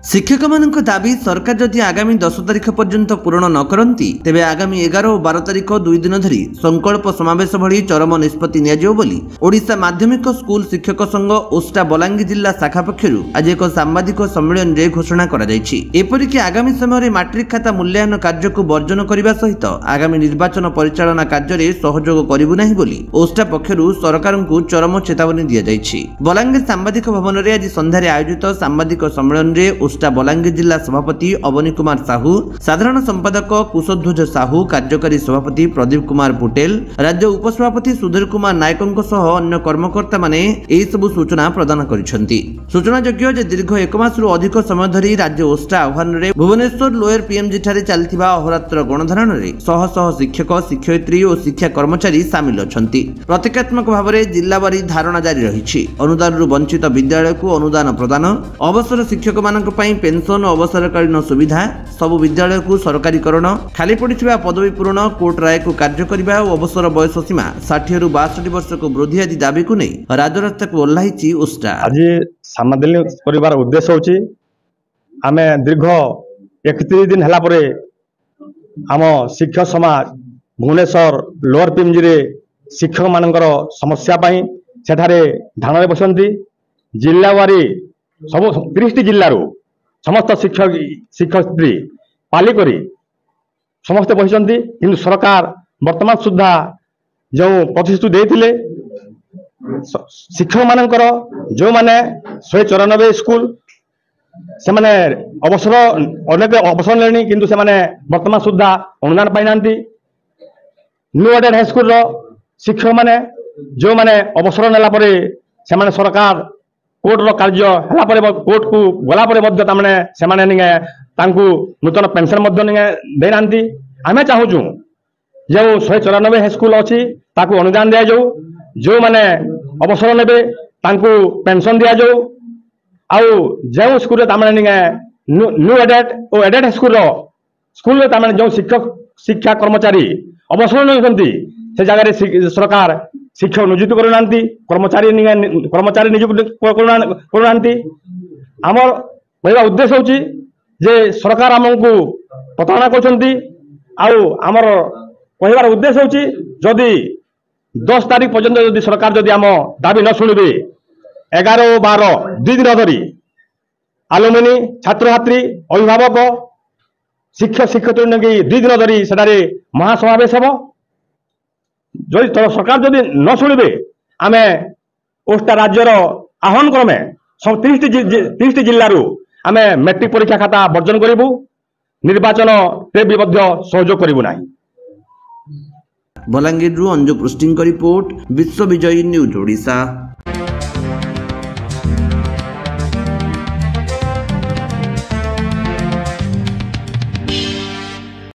शिक्षक मानक दाबी सरकार जदि आगामी 10 तारिख पर्यंत पूरण न करती तेबे आगामी 11 और 12 तारिख 2 दिन धरी संकल्प समावेश भली चरम निष्पत्ति नियाजियो बोली ओडिशा माध्यमिक स्कूल शिक्षक संघ ओस्टा बलांगीर जिला शाखा पक्षरु आज एक सांबादिक सम्मेलन रे घोषणा करा जायछि। एपरिक आगामी समय मैट्रिक खाता मूल्यांकन कार्य को वर्जन करने सहित आगामी निर्वाचन परिचालना कार्य रे सहयोग करिबु नाही बोली ओस्टा पक्षरु सरकार को चरम चेतावनी दिया जायछि। बलांगीर सांबादिक भवन रे आज संध्यारे आयोजित सांबादिक सम्मेलन रे ओस्टा बलांगीर जिला सभापति अवनी कुमार साहू, साधारण संपादक कुशध्वज साहू, कार्यकारी सभापति प्रदीप कुमार पुटेल, राज्य उपसभापति सुधीर कुमार नायकों सह अन्य कर्मकर्ता माने एही सबु सूचना प्रदान करिसेंती। सूचनायोग्य जे दीर्घ 1 मासरू अधिक समय धरी राज्य ओस्टा आह्वान रे भुवनेश्वर लोयर पीएमजी ठारे चलथिबा अहोरात्र गणधारण रे शह शह शिक्षक, शिक्षयित्री और शिक्षा कर्मचारी सामिल अछंती। प्रतीकात्मक भाव में जिल्लावारी धारणा जारी रहिछि। अनुदान रु वंचित विद्यालय को अनुदान प्रदान, अवसर शिक्षक मानक पई पेंशन अवसरकालीन सुविधा, सबु विद्यालय को सरकारीकरण, खाली पड़िथिबा पदवी पूरण, कोर्ट राय को कार्य करबा और अवसर बयस सीमा 60 रु 62 वर्ष को वृद्धि आदि दाबी को नहीं राजरास्ता को ओल्लाहिछि ओस्टा। आज सामाजिक परिवार उद्देश्य होछि आमे दीर्घ 31 दिन हला परे आम शिक्षक समाज भुवनेश्वर लोअर पीएमजी रे शिक्षक मानकर समस्या पाई सेठारे धान बसंती। जिल्लावारी सब 30 जिल्लारू समस्त शिक्षक शिक्षयित्री पाली करी समस्ते बसंती, किंतु सरकार वर्तमान सुधा जो प्रतिश्रुति देथिले शिक्षक मानकर जो माने 194 स्कूल से माने अवसर अनेक अवसर लेनी, किंतु से माने वर्तमान सुधा अनुदान पाई नांती। न्यू एडेड हाई स्कूल रो शिक्षक माने जो माने अवसर नेला परे से माने सरकार कोर्ट रो कार्य हला परे कोर्ट को गला परे मध्य तामने से माने निगे तांकु नूतन पेंशन मध्य निगे दे नांती। आमे चाहू छु जो 194 हाई स्कूल अछि ताकु अनुदान दिया जाऊ, जो माने अवसर नेबे तांकु पेंशन दिया जाऊ, आउ जो स्कूल रे तामने निगे न्यू एडेड और एडेड स्कूल रो स्कूल रे तामने जो शिक्षक शिक्षा कर्मचारी अवसर नउछंती से जगह रे सरकार शिक्षक नियुक्त करूनांती, कर्मचारी नियुक्त करूनांती। आमर कहवा उद्देश्य होची जे सरकार हमको प्रताड़ना करछंती। आउ आमर कहवार उद्देश्य होची जदि 10 तारिख पर्यंत जदि सरकार जदि आम दाबी न शुणिबे 11 और 12 2 दिन धरी आलुमिनी छात्र छात्री अभिभावक शिक्षक शिक्षयित्री नगी 2 दिन धरी सेटारे महासमावेश हबो। जो सरकार जदि न शुणिबे आमे ओस्टा राज्यर आह्वान क्रमे सब 30 जिल्लारू आमे मैट्रिक परीक्षा खाता वर्जन करिबु, निर्वाचन रे भी मध्य सहयोग करिबु नाही। बलांगीर अंजु पृष्टिंग रिपोर्ट, विश्व विजयी न्यूज ओडिशा।